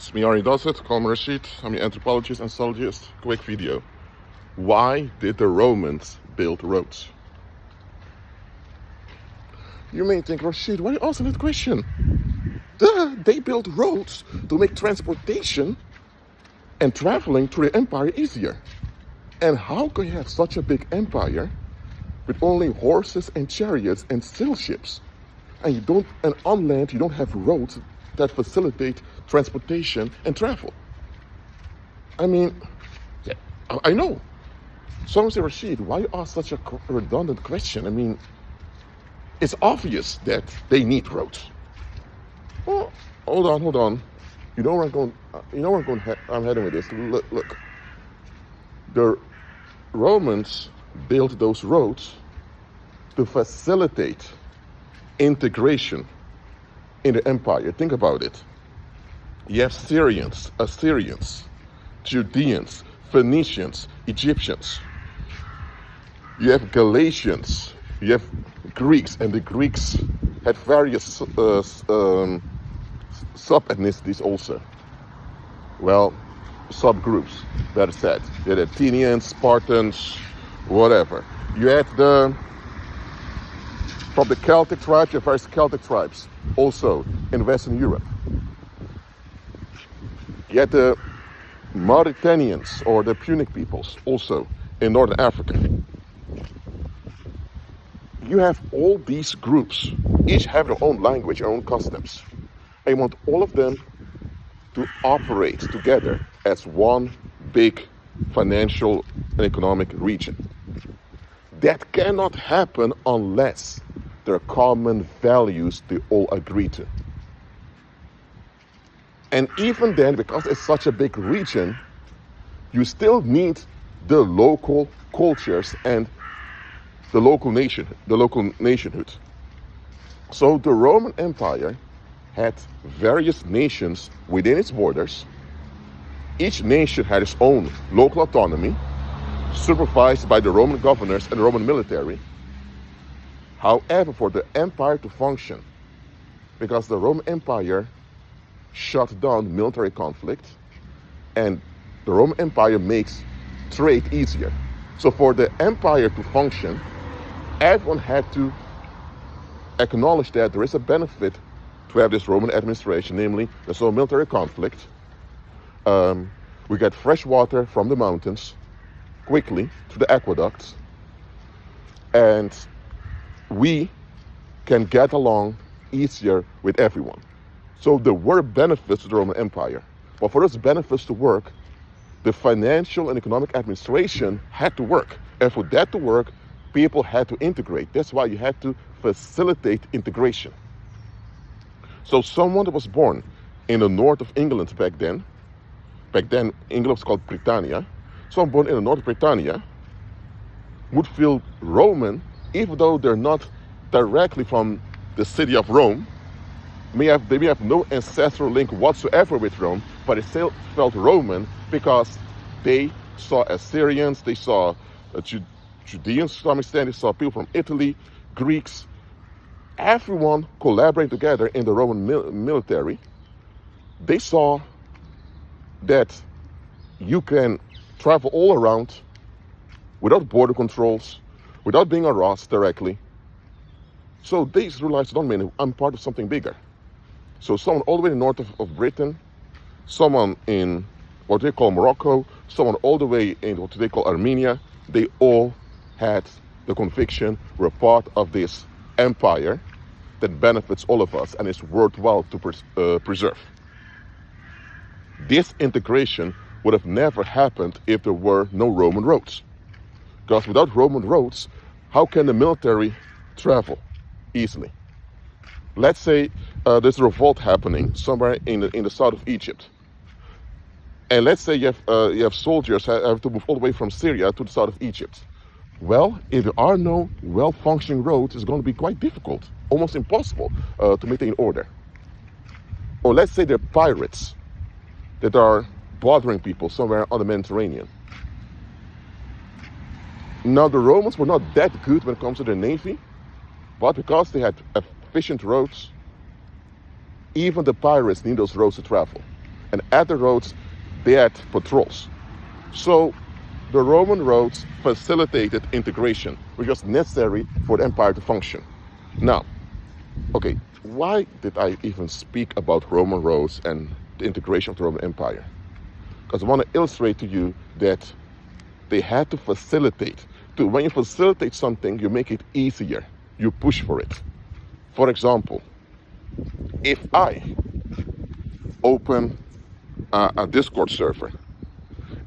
It's me, Ari Does It, call me Rashid. I'm an anthropologist and sociologist. Quick video. Why did the Romans build roads? You may think, Rashid, why are you asking that question? They built roads to make transportation and traveling through the empire easier. And how can you have such a big empire with only horses and chariots and sail ships? And on land you don't have roads that facilitate transportation and travel. I mean, yeah, I know. Someone say, Rashid, why you ask such a redundant question? I mean, it's obvious that they need roads. Well, hold on. You know where I'm going. I'm heading with this. Look. The Romans built those roads to facilitate integration in the empire. Think about it. You have Syrians, Assyrians, Judeans, Phoenicians, Egyptians. You have Galatians. You have Greeks, and the Greeks had various sub-ethnicities also. Well, subgroups, better said. You had Athenians, Spartans, whatever. You had from the Celtic tribes, you have various Celtic tribes also in Western Europe. You had the Mauritanians or the Punic peoples also in Northern Africa. You have all these groups, each have their own language, their own customs. And you want all of them to operate together as one big financial and economic region. That cannot happen unless there are common values they all agree to. And even then, because it's such a big region, you still need the local cultures and the local nationhood. So the Roman Empire had various nations within its borders. Each nation had its own local autonomy, supervised by the Roman governors and the Roman military. However, for the empire to function, because the Roman Empire shut down military conflict, and the Roman Empire makes trade easier. So for the empire to function, everyone had to acknowledge that there is a benefit to have this Roman administration, namely there's no military conflict. We get fresh water from the mountains quickly to the aqueducts, and we can get along easier with everyone. So there were benefits to the Roman Empire. But for those benefits to work, the financial and economic administration had to work. And for that to work, people had to integrate. That's why you had to facilitate integration. So someone that was born in the north of England back then England was called Britannia, someone born in the north of Britannia would feel Roman, even though they're not directly from the city of Rome. They may have no ancestral link whatsoever with Rome, but they still felt Roman because they saw Assyrians, they saw Judeans to some extent, they saw people from Italy, Greeks, everyone collaborating together in the Roman military. They saw that you can travel all around without border controls, without being harassed directly. So they realized, I'm part of something bigger. So someone all the way in the north of Britain, someone in what they call Morocco, someone all the way in what they call Armenia, they all had the conviction we're part of this empire that benefits all of us and is worthwhile to preserve. This integration would have never happened if there were no Roman roads. Because without Roman roads, how can the military travel easily? Let's say there's a revolt happening somewhere in the south of Egypt. And let's say you have soldiers who have to move all the way from Syria to the south of Egypt. Well, if there are no well-functioning roads, it's going to be quite difficult, almost impossible to maintain order. Or let's say there are pirates that are bothering people somewhere on the Mediterranean. Now, the Romans were not that good when it comes to their navy, but because they had efficient roads, even the pirates need those roads to travel. And at the roads, they had patrols. So the Roman roads facilitated integration, which was necessary for the empire to function. Now, okay, why did I even speak about Roman roads and the integration of the Roman Empire? Because I want to illustrate to you that they had to facilitate. When you facilitate something, you make it easier. You push for it. For example, if I open a Discord server,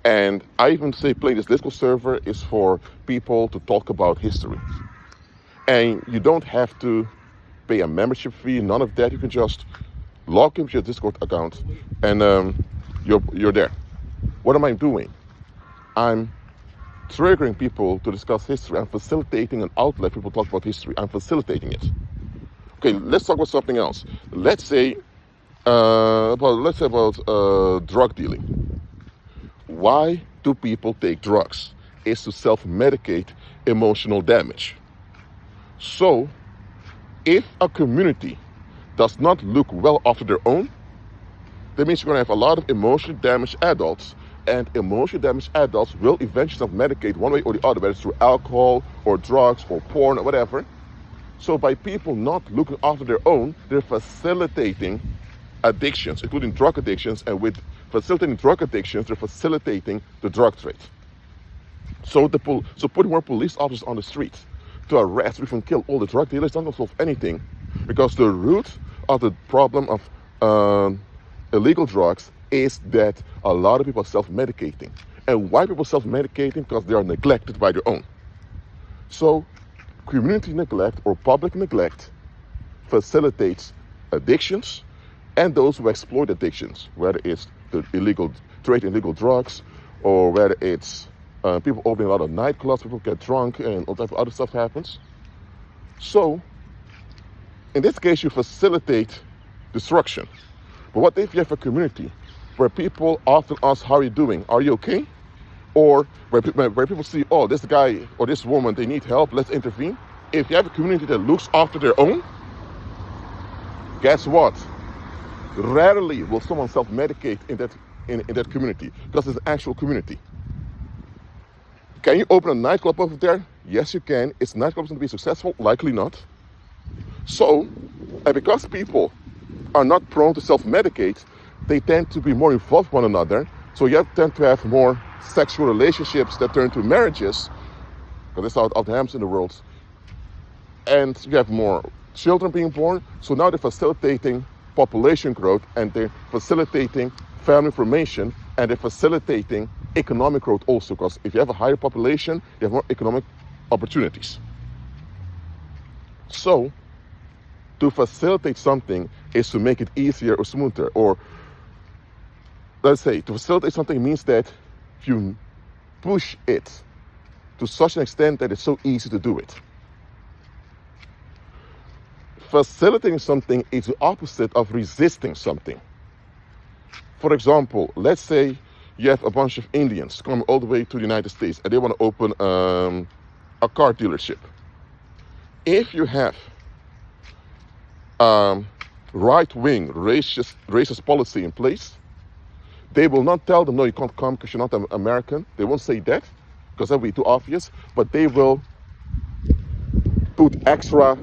and I even say playing this Discord server is for people to talk about history. And you don't have to pay a membership fee, none of that. You can just log into your Discord account and you're there. What am I doing? I'm triggering people to discuss history. I'm facilitating an outlet for people to talk about history. I'm facilitating it. Okay, let's talk about something else. Let's say about drug dealing. Why do people take drugs? It's to self-medicate emotional damage. So, if a community does not look well after their own, that means you're going to have a lot of emotionally damaged adults, and emotionally damaged adults will eventually self-medicate one way or the other, whether it's through alcohol or drugs or porn or whatever. So by people not looking after their own, they're facilitating addictions, including drug addictions, and with facilitating drug addictions, they're facilitating the drug trade. So putting more police officers on the streets to arrest or even kill all the drug dealers doesn't solve anything, because the root of the problem of illegal drugs is that a lot of people are self-medicating. And why people self-medicating? Because they are neglected by their own. So community neglect or public neglect facilitates addictions and those who exploit addictions, whether it's the illegal trade in illegal drugs, or whether it's people opening a lot of nightclubs, people get drunk, and all type of other stuff happens. So, in this case, you facilitate destruction. But what if you have a community where people often ask, how are you doing? Are you okay? Or where people see, oh, this guy or this woman, they need help, let's intervene. If you have a community that looks after their own, guess what? Rarely will someone self-medicate in that community, because it's an actual community. Can you open a nightclub over there? Yes, you can. Is nightclubs going to be successful? Likely not. So, and because people are not prone to self-medicate, they tend to be more involved with one another. So you tend to have more sexual relationships that turn to marriages, because that's how it happens in the world. And you have more children being born. So now they're facilitating population growth, and they're facilitating family formation, and they're facilitating economic growth also, because if you have a higher population, you have more economic opportunities. So, to facilitate something is to make it easier or smoother, or let's say, to facilitate something means that you push it to such an extent that it's so easy to do it. Facilitating something is the opposite of resisting something. For example, let's say you have a bunch of Indians coming all the way to the United States and they want to open a car dealership. If you have right-wing racist policy in place, they will not tell them, no, you can't come because you're not an American. They won't say that, because that would be too obvious, but they will put extra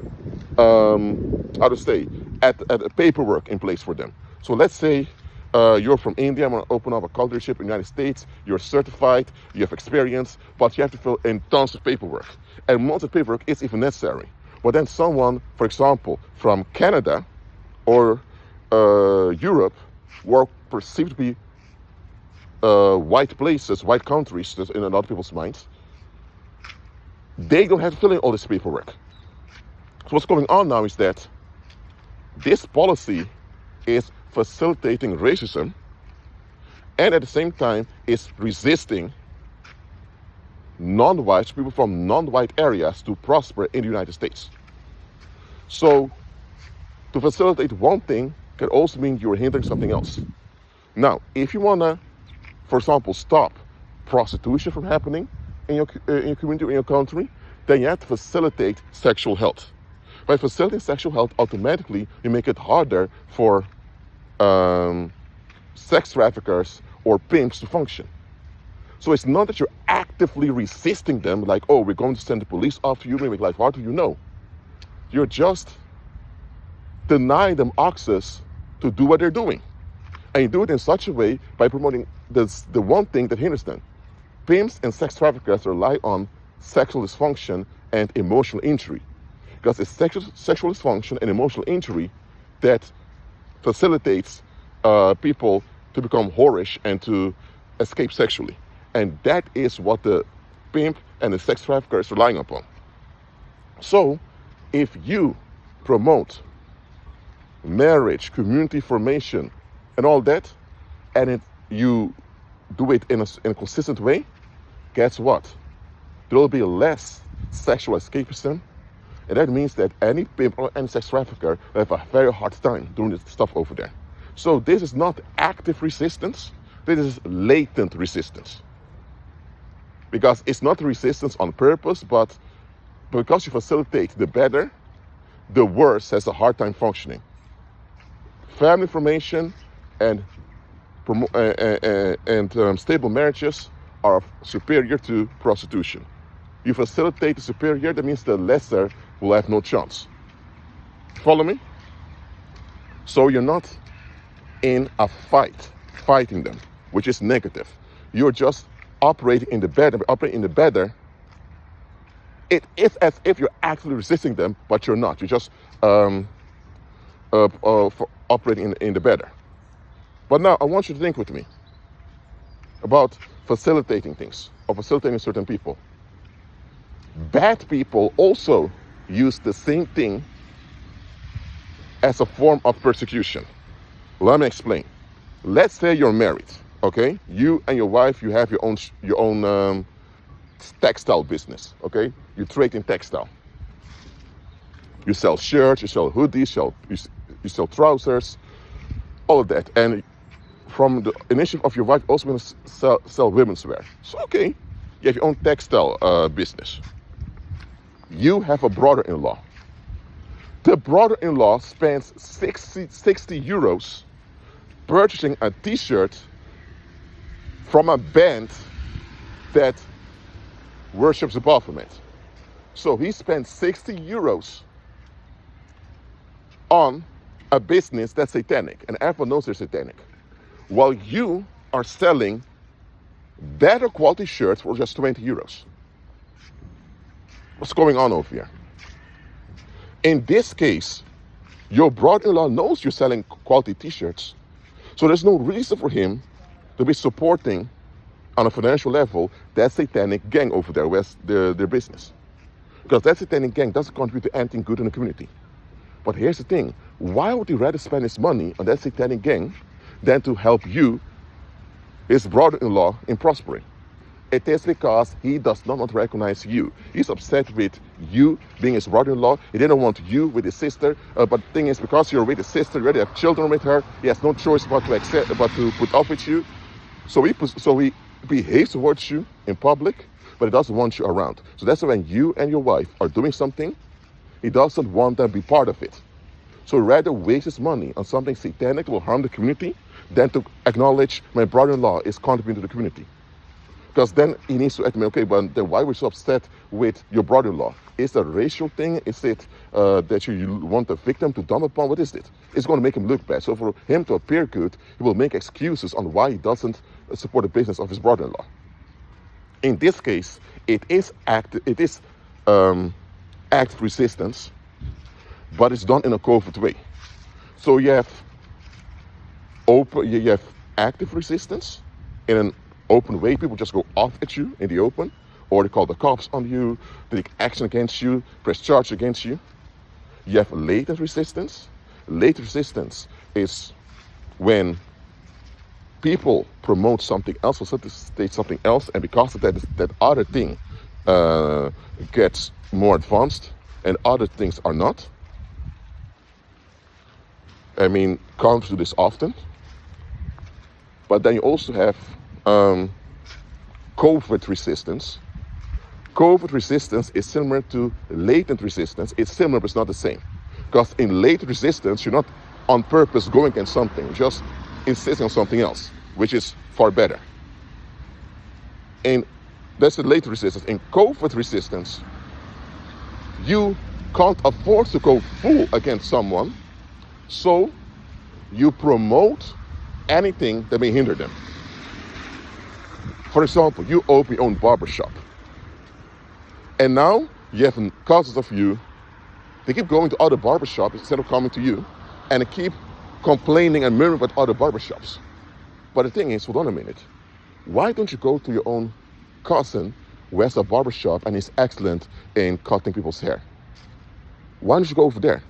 paperwork in place for them. So let's say you're from India, I'm going to open up a car dealership in the United States, you're certified, you have experience, but you have to fill in tons of paperwork. And most of the paperwork is even necessary. But then someone, for example, from Canada or Europe, were perceived to be white places, white countries in a lot of people's minds, they don't have to fill in all this paperwork. So what's going on now is that this policy is facilitating racism, and at the same time is resisting non-whites, people from non-white areas, to prosper in the United States. So to facilitate one thing can also mean you're hindering something else. Now, if you want to, for example, stop prostitution from happening in your community or in your country, then you have to facilitate sexual health. By facilitating sexual health, automatically you make it harder for sex traffickers or pimps to function. So it's not that you're actively resisting them, like, oh, we're going to send the police after you, make life hard for you. No. You're just denying them access to do what they're doing. And you do it in such a way by promoting the one thing that hinders them. Pimps and sex traffickers rely on sexual dysfunction and emotional injury. Because it's sexual dysfunction and emotional injury that facilitates people to become whorish and to escape sexually. And that is what the pimp and the sex trafficker is relying upon. So, if you promote marriage, community formation, and all that, and you do it in a consistent way, guess what? There will be less sexual escapism, and that means that any pimp or any sex trafficker will have a very hard time doing this stuff over there. So this is not active resistance, this is latent resistance. Because it's not resistance on purpose, but because you facilitate the better, the worse has a hard time functioning. Family formation and stable marriages are superior to prostitution. You facilitate the superior, that means the lesser will have no chance. Follow me? So you're not in a fight, fighting them, which is negative. You're just operating in the better. Operating in the better, it is as if you're actually resisting them, but you're not. You're just operating in the better. But now I want you to think with me about facilitating things or facilitating certain people. Bad people also use the same thing as a form of persecution. Let me explain. Let's say you're married, okay? You and your wife, you have your own textile business, okay? You trade in textile. You sell shirts, you sell hoodies, you sell trousers, all of that. And from the initiative of your wife, also going to sell women's wear. So, okay, you have your own textile business. You have a brother-in-law. The brother-in-law spends 60 euros purchasing a t-shirt from a band that worships the Baphomet. So he spends 60 euros on a business that's satanic, and everyone knows they're satanic. While you are selling better quality shirts for just 20 euros. What's going on over here? In this case, your brother-in-law knows you're selling quality t-shirts, so there's no reason for him to be supporting on a financial level that satanic gang over there with their business. Because that satanic gang doesn't contribute to anything good in the community. But here's the thing, why would he rather spend his money on that satanic gang than to help you, his brother-in-law, in prospering? It is because he does not want to recognize you. He's upset with you being his brother-in-law. He didn't want you with his sister. But the thing is, because you're with his sister, you already have children with her, he has no choice but to put up with you. So he behaves towards you in public, but he doesn't want you around. So that's when you and your wife are doing something, he doesn't want them to be part of it. So he rather waste his money on something satanic that will harm the community than to acknowledge my brother-in-law is contributing to the community. Because then he needs to admit, okay, but then why were you so upset with your brother-in-law? Is it a racial thing? Is it that you want the victim to dump upon? What is it? It's going to make him look bad. So for him to appear good, he will make excuses on why he doesn't support the business of his brother-in-law. In this case, it is active resistance, but it's done in a covert way. So you have active resistance in an open way. People just go off at you in the open, or they call the cops on you, take action against you, press charge against you. You have latent resistance. Latent resistance is when people promote something else, facilitate something else, and because of that other thing gets more advanced and other things are not. I mean, cops do this often. But then you also have covert resistance. Covert resistance is similar to latent resistance. It's similar, but it's not the same. Because in latent resistance, you're not on purpose going against something. Just insisting on something else, which is far better. And that's the latent resistance. In covert resistance, you can't afford to go full against someone, so you promote anything that may hinder them. For example, you open your own barbershop. And now you have cousins of you, they keep going to other barbershops instead of coming to you, and they keep complaining and murmuring about other barbershops. But the thing is, hold on a minute. Why don't you go to your own cousin who has a barbershop and is excellent in cutting people's hair? Why don't you go over there?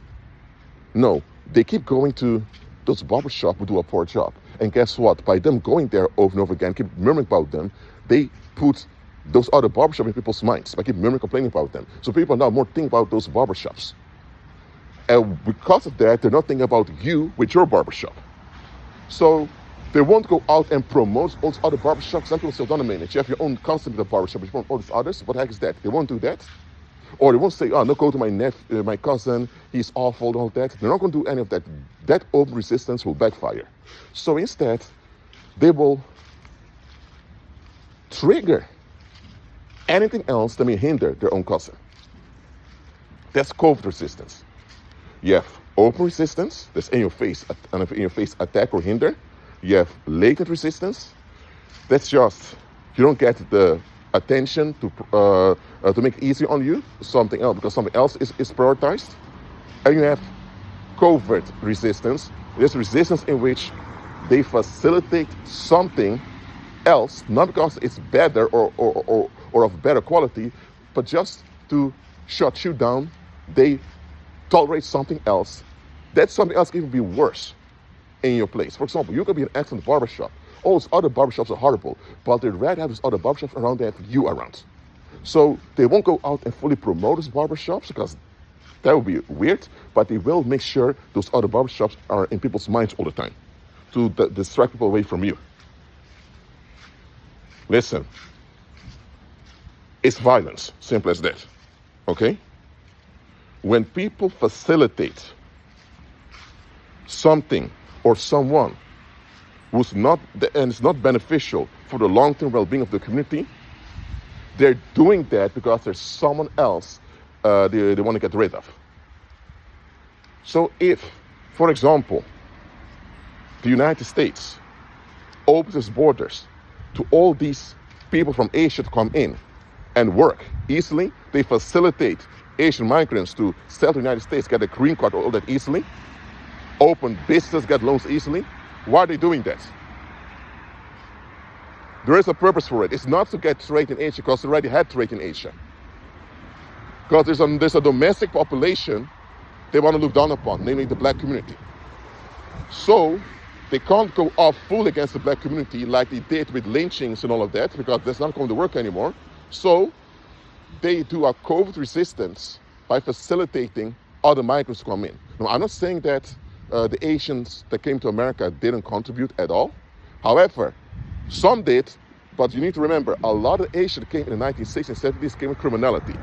No, they keep going to those barbershops who do a poor job. And guess what? By them going there over and over again, keep murmuring about them, they put those other barbershops in people's minds by keep murmuring, complaining about them. So people are now more thinking about those barbershops. And because of that, they're not thinking about you with your barbershop. So they won't go out and promote all those other barbershops. Some people say, hold on a minute, you have your own concept of barbershop, you promote all these others. What the heck is that? They won't do that. Or they won't say, oh, no, go to my cousin, he's awful, all that. They're not going to do any of that. That open resistance will backfire. So instead, they will trigger anything else that may hinder their own cousin. That's covert resistance. You have open resistance, that's in your face attack or hinder. You have latent resistance. That's just, you don't get the attention to make it easier on you, something else, because something else is prioritized. And you have covert resistance. There's resistance in which they facilitate something else, not because it's better or of better quality, but just to shut you down. They tolerate something else. That something else can even be worse in your place. For example, you could be an excellent barbershop. All those other barbershops are horrible, but they'd rather have those other barbershops around than have you around. So they won't go out and fully promote those barbershops because that would be weird, but they will make sure those other barbershops are in people's minds all the time to distract people away from you. Listen, it's violence, simple as that, okay? When people facilitate something or someone who's not, and it's not beneficial for the long-term well-being of the community, they're doing that because there's someone else they want to get rid of. So if, for example, the United States opens its borders to all these people from Asia to come in and work easily, they facilitate Asian migrants to settle in the United States, get a green card, all that easily, open business, get loans easily. Why are they doing that? There is a purpose for it. It's not to get trade in Asia, because they already had trade in Asia. Because there's a domestic population they want to look down upon, namely the black community. So they can't go off full against the black community like they did with lynchings and all of that, because that's not going to work anymore. So they do a covert resistance by facilitating other migrants to come in. Now, I'm not saying that the Asians that came to America didn't contribute at all. However, some did, but you need to remember, a lot of Asians that came in the 1960s and 70s came with criminality.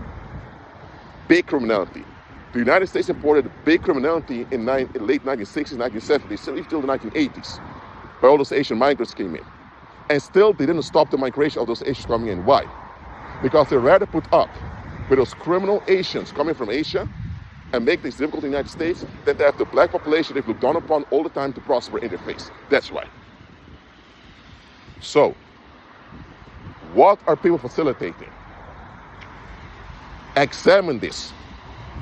Big criminality. The United States imported big criminality in late 1960s, 1970s, still till the 1980s, where all those Asian migrants came in. And still, they didn't stop the migration of those Asians coming in. Why? Because they rather put up with those criminal Asians coming from Asia and make things difficult in the United States than to have the black population they've looked down upon all the time to prosper in their face. That's why. So, what are people facilitating? Examine this.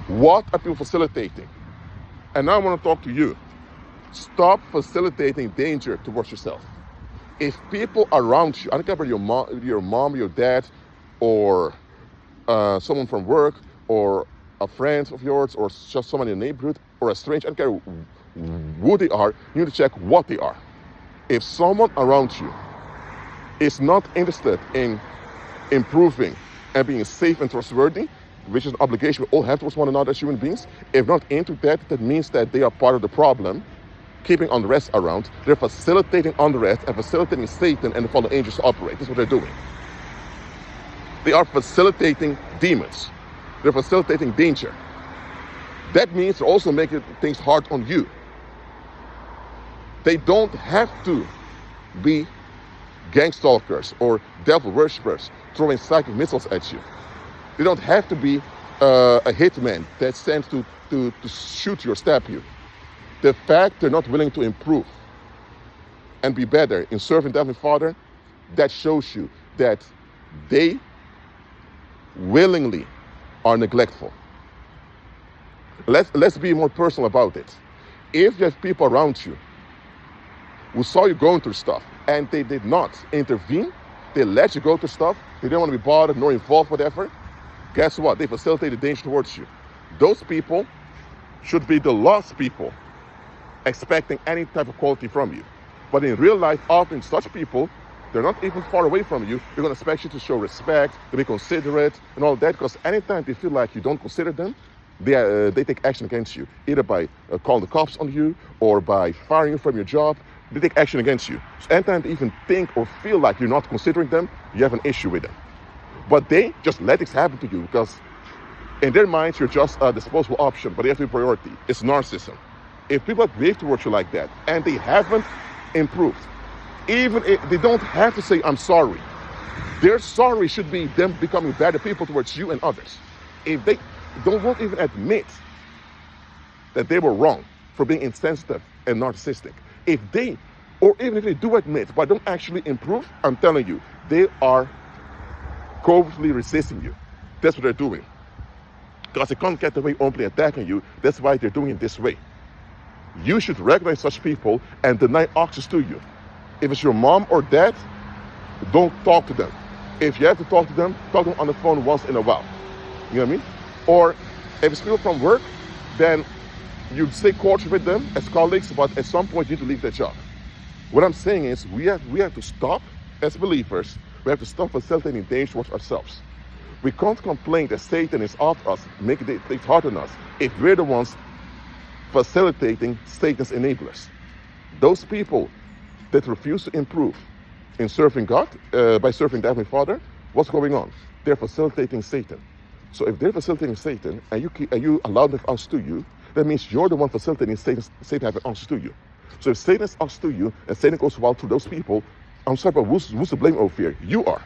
What are people facilitating? And now I want to talk to you. Stop facilitating danger towards yourself. If people around you, I don't care about your mom, your dad, or someone from work, or a friend of yours, or just someone in the neighborhood, or a stranger, I don't care who they are, you need to check what they are. If someone around you is not interested in improving and being safe and trustworthy, which is an obligation we all have towards one another as human beings, if not into that, that means that they are part of the problem, keeping unrest around. They're facilitating unrest and facilitating Satan and the fallen angels to operate. That's what they're doing. They are facilitating demons. They're facilitating danger. That means they're also making things hard on you. They don't have to be gang stalkers or devil worshippers throwing psychic missiles at you. They don't have to be a hitman that's sent to shoot you or stab you. The fact they're not willing to improve and be better in serving the Heavenly Father, that shows you that they willingly are neglectful. Let's be more personal about it. If you have people around you who saw you going through stuff and they did not intervene, they let you go through stuff, they didn't want to be bothered nor involved, whatever, guess what? They facilitated danger towards you. Those people should be the last people expecting any type of quality from you. But in real life, often such people, they're not even far away from you. They're going to expect you to show respect, to be considerate, and all that, because anytime they feel like you don't consider them, they take action against you, either by calling the cops on you or by firing you from your job. They take action against you. So anytime they even think or feel like you're not considering them, you have an issue with them. But they just let this happen to you because in their minds, you're just a disposable option, but they have to be priority. It's narcissism. If people behave towards you like that and they haven't improved, even if they don't have to say, I'm sorry. Their sorry should be them becoming better people towards you and others. If they won't even admit that they were wrong for being insensitive and narcissistic, if they, or even if they do admit, but don't actually improve, I'm telling you, they are covertly resisting you. That's what they're doing. Because they can't get away openly attacking you, that's why they're doing it this way. You should recognize such people and deny access to you. If it's your mom or dad, don't talk to them. If you have to talk to them on the phone once in a while. You know what I mean? Or if it's people from work, then you stay cordial with them as colleagues, but at some point you need to leave their job. What I'm saying is we have to stop as believers. We have to stop facilitating danger towards ourselves. We can't complain that Satan is after us, making it hard on us, if we're the ones facilitating Satan's enablers. Those people that refuse to improve in serving God, by serving the Heavenly Father, what's going on? They're facilitating Satan. So if they're facilitating Satan and you allow them access to you, that means you're the one facilitating Satan having access to you. So if Satan has access to you and Satan goes wild to those people, I'm sorry, but who's to blame over here? You are.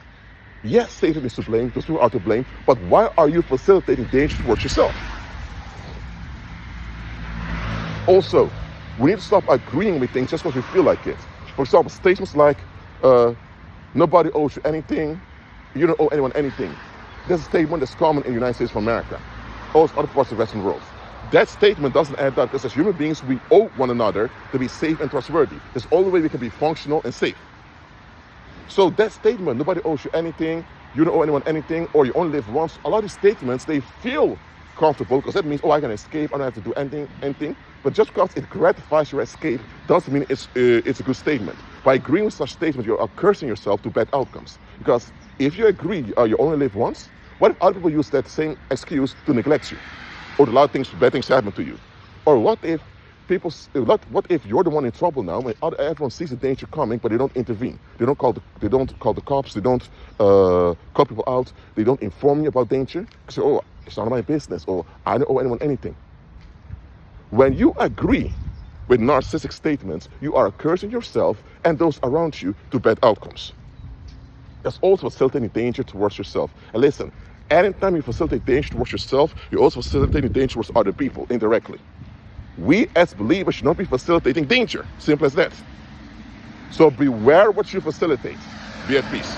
Yes, Satan is to blame, those people are to blame, but why are you facilitating danger towards yourself? Also, we need to stop agreeing with things just because we feel like it. For example, statements like, nobody owes you anything, you don't owe anyone anything. That's a statement that's common in the United States of America, also other parts of the Western world. That statement doesn't add up because as human beings, we owe one another to be safe and trustworthy. That's the only way we can be functional and safe. So that statement, nobody owes you anything, you don't owe anyone anything, or you only live once, a lot of these statements, they feel comfortable because that means, I can escape, I don't have to do anything. But just because it gratifies your escape doesn't mean it's a good statement. By agreeing with such statements, you're cursing yourself to bad outcomes. Because if you agree you only live once, what if other people use that same excuse to neglect you or to allow bad things to happen to you? Or what if you're the one in trouble now when everyone sees the danger coming but they don't intervene? They don't call the cops, they don't call people out, they don't inform you about danger. They say, it's none of my business, or I don't owe anyone anything. When you agree with narcissistic statements, you are cursing yourself and those around you to bad outcomes. That's also facilitating danger towards yourself. And listen, anytime you facilitate danger towards yourself, you're also facilitating danger towards other people indirectly. We as believers should not be facilitating danger. Simple as that. So beware what you facilitate. Be at peace.